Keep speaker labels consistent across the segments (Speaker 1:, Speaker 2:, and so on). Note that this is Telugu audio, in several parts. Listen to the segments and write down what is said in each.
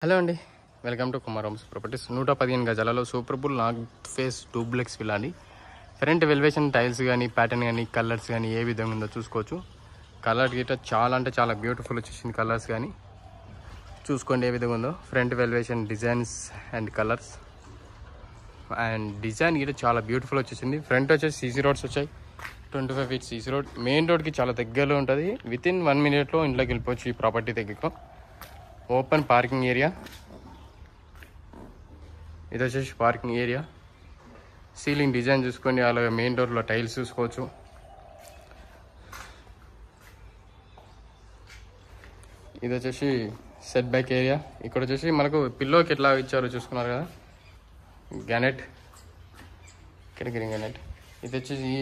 Speaker 1: హలో అండి, వెల్కమ్ టు కుమారమ్స్ ప్రాపర్టీస్. 115 గజాలలో సూపర్బుల్ నార్త్ ఫేస్ డూప్లెక్స్ విల్లా అండి. ఫ్రంట్ వెల్వేషన్ టైల్స్ కానీ ప్యాటర్న్ కానీ కలర్స్ కానీ ఏ విధంగా ఉందో చూసుకోవచ్చు. కలర్ గిట్ట చాలా అంటే చాలా బ్యూటిఫుల్ వచ్చేసింది. కలర్స్ కానీ చూసుకోండి ఏ విధంగా ఉందో. Front వెల్వేషన్ designs and colours and design గిట్ట చాలా బ్యూటిఫుల్ వచ్చేసింది. ఫ్రంట్ వచ్చేసి సీసీ రోడ్స్ వచ్చాయి. 25 feet సీసీ రోడ్ మెయిన్ రోడ్కి చాలా దగ్గరలో ఉంటుంది. వితిన్ 1 minute ఇంట్లోకి వెళ్ళిపోవచ్చు. ఈ ప్రాపర్టీ దగ్గరకు ఓపెన్ పార్కింగ్ ఏరియా. ఇది వచ్చేసి పార్కింగ్ ఏరియా. సీలింగ్ డిజైన్ చూసుకోండి. అలాగే మెయిన్ డోర్లో టైల్స్ చూసుకోవచ్చు. ఇది వచ్చేసి సెట్ బ్యాక్ ఏరియా. ఇక్కడ వచ్చేసి మనకు పిల్లోకి ఎట్లా ఇచ్చారో చూసుకున్నారు కదా, గ్యానెట్, గ్రీన్ గ్యానెట్. ఇది వచ్చేసి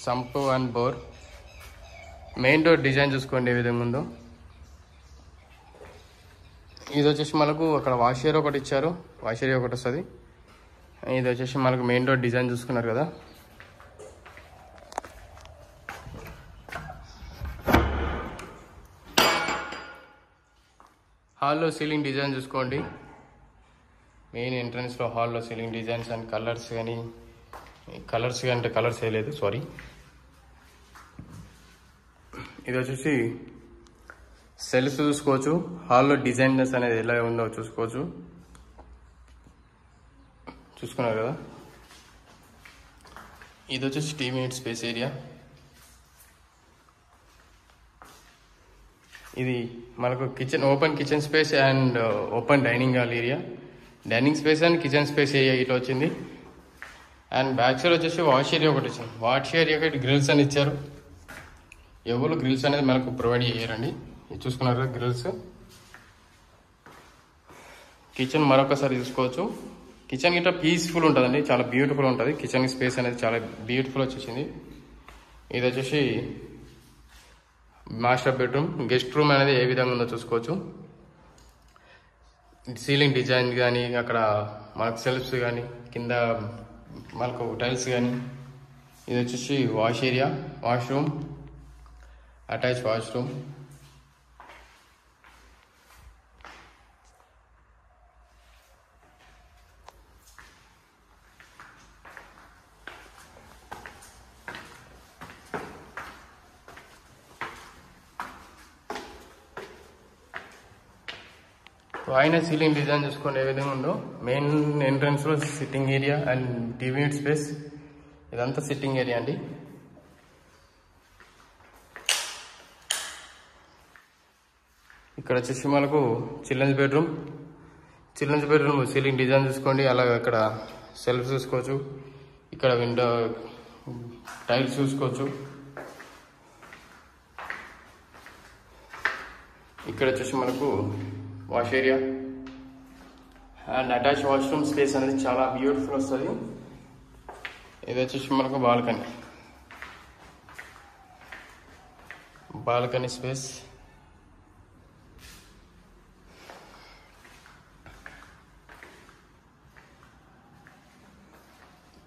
Speaker 1: sump and bore. Main door design చూసుకోండి ఏ విధంగా ఉందో. ఇది వచ్చేసి మనకు అక్కడ వాష్ ఏరియా ఒకటి ఇచ్చారు, వాష్ ఏరియా ఒకటి వస్తుంది. ఇది వచ్చేసి మనకు మెయిన్ డోర్ డిజైన్ చూసుకున్నారు కదా. హాల్లో సీలింగ్ డిజైన్ చూసుకోండి. మెయిన్ ఎంట్రన్స్లో హాల్లో సీలింగ్ డిజైన్స్ అండ్ కలర్స్ కానీ అంటే కలర్స్ వేయలేదు, సారీ. ఇది వచ్చేసి సెల్స్ చూసుకోవచ్చు. హాల్లో డిజైనర్స్ అనేది ఎలా ఉందో చూసుకున్నారు కదా. ఇది వచ్చేసి టీవీ యూనిట్ స్పేస్ ఏరియా. ఇది మనకు kitchen, open kitchen space and open dining hall area. Dining space and kitchen space area ఇట్లా వచ్చింది. అండ్ బ్యాక్ సైడ్ వచ్చేసి వాష్ ఏరియా ఒకటి వచ్చింది. వాష్ ఏరియాకి గ్రిల్స్ అని ఇచ్చారు. ఎవరు గ్రిల్స్ అనేది మనకు ప్రొవైడ్ చేయరండి. ఇది చూసుకున్నారు కదా గ్రిల్స్. కిచెన్ మరొకసారి చూసుకోవచ్చు. కిచెన్ గిట్ట పీస్ఫుల్ ఉంటుందండి, చాలా బ్యూటిఫుల్ ఉంటుంది. కిచెన్ స్పేస్ అనేది చాలా బ్యూటిఫుల్ వచ్చేసింది. ఇది వచ్చేసి మాస్టర్ బెడ్రూమ్. గెస్ట్ రూమ్ అనేది ఏ విధంగా ఉందో చూసుకోవచ్చు. సీలింగ్ డిజైన్ కానీ అక్కడ మనకు సెల్ఫ్స్ కానీ కింద మనకు టైల్స్ కానీ. ఇది వచ్చేసి wash area, washroom, attach washroom. పైన సీలింగ్ డిజైన్ చూసుకోండి ఏ విధంగా ఉందో. మెయిన్ ఎంట్రన్స్ లో sitting area and TV unit space. ఇదంతా సిట్టింగ్ ఏరియా అండి. ఇక్కడ వచ్చేసి మనకు చిల్డ్రన్స్ బెడ్రూమ్. సీలింగ్ డిజైన్ చూసుకోండి. అలాగే అక్కడ సెల్ఫ్ చూసుకోవచ్చు. ఇక్కడ విండో టైల్స్ చూసుకోవచ్చు. ఇక్కడ వచ్చేసి మనకు wash area and attach washroom space అనేది చాలా బ్యూటిఫుల్ వస్తుంది. ఇది వచ్చేసి మనకు బాల్కనీ స్పేస్.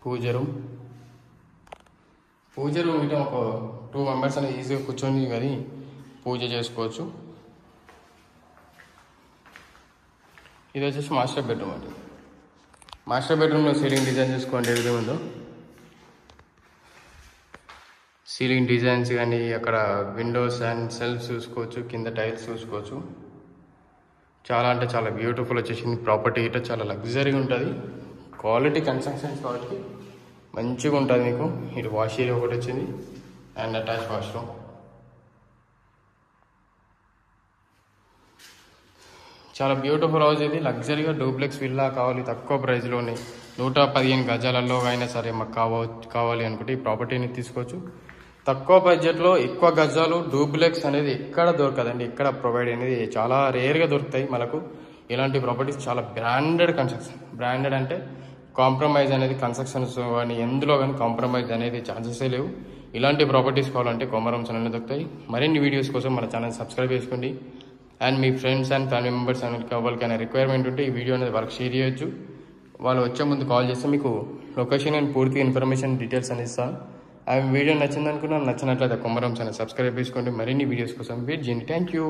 Speaker 1: పూజ రూమ్ ఇట్లా ఒక 2 members అనేది ఈజీగా కూర్చొని కానీ పూజ చేసుకోవచ్చు. ఇది వచ్చేసి మాస్టర్ బెడ్రూమ్ అండి. మాస్టర్ బెడ్రూమ్లో సీలింగ్ డిజైన్ చూసుకోండి ఏ విధంగా ఉందో. సీలింగ్ డిజైన్స్ కానీ అక్కడ విండోస్ అండ్ సెల్ఫ్ చూసుకోవచ్చు. కింద టైల్స్ చూసుకోవచ్చు. చాలా అంటే చాలా బ్యూటిఫుల్ వచ్చేసింది. ప్రాపర్టీ ఇట్లా చాలా లగ్జరీగా ఉంటుంది. క్వాలిటీ కన్స్ట్రక్షన్స్ కాబట్టి మంచిగా ఉంటుంది మీకు. ఇటు వాష్ ఏరియా ఒకటి వచ్చింది అండ్ అటాచ్ వాష్రూమ్. చాలా బ్యూటిఫుల్ హౌస్. ఇది లగ్జరీగా డూప్లెక్స్ విల్లా కావాలి తక్కువ ప్రైస్లోనే 115 గజాలలో అయినా సరే మాకు కావాలి అనుకుంటే ఈ ప్రాపర్టీని తీసుకోవచ్చు. తక్కువ బడ్జెట్లో ఎక్కువ గజాలు డూప్లెక్స్ అనేది ఎక్కడ దొరకదండి. ఎక్కడ ప్రొవైడ్ అనేది చాలా రేర్గా దొరుకుతాయి మనకు. ఇలాంటి ప్రాపర్టీస్ చాలా బ్రాండెడ్ కన్స్ట్రక్షన్. బ్రాండెడ్ అంటే కాంప్రమైజ్ అనేది కన్స్ట్రక్షన్స్ కానీ ఎందులో కానీ కాంప్రమైజ్ అనేది ఛాన్సెసే లేవు. ఇలాంటి ప్రాపర్టీస్ కావాలంటే కొమరం ఛానల్ దొరుకుతాయి. మరిన్ని వీడియోస్ కోసం మన ఛానల్ సబ్స్క్రైబ్ చేసుకోండి. And me friends and family members అనేది వాళ్ళకైనా రిక్వైర్మెంట్ ఉంటే ఈ వీడియో అనేది వాళ్ళకి షేర్ చేయొచ్చు. వాళ్ళు వచ్చే ముందు కాల్ చేస్తే మీకు లొకేషన్ అండ్ పూర్తి ఇన్ఫర్మేషన్ డీటెయిల్స్ అని ఇస్తాను. ఆ వీడియో నచ్చిందనుకున్నా, నచ్చినట్లయితే కొమరం ఛానల్ సబ్స్క్రైబ్ చేసుకోండి. మరిన్ని వీడియోస్ కోసం వెయిట్ చేయండి. Thank you.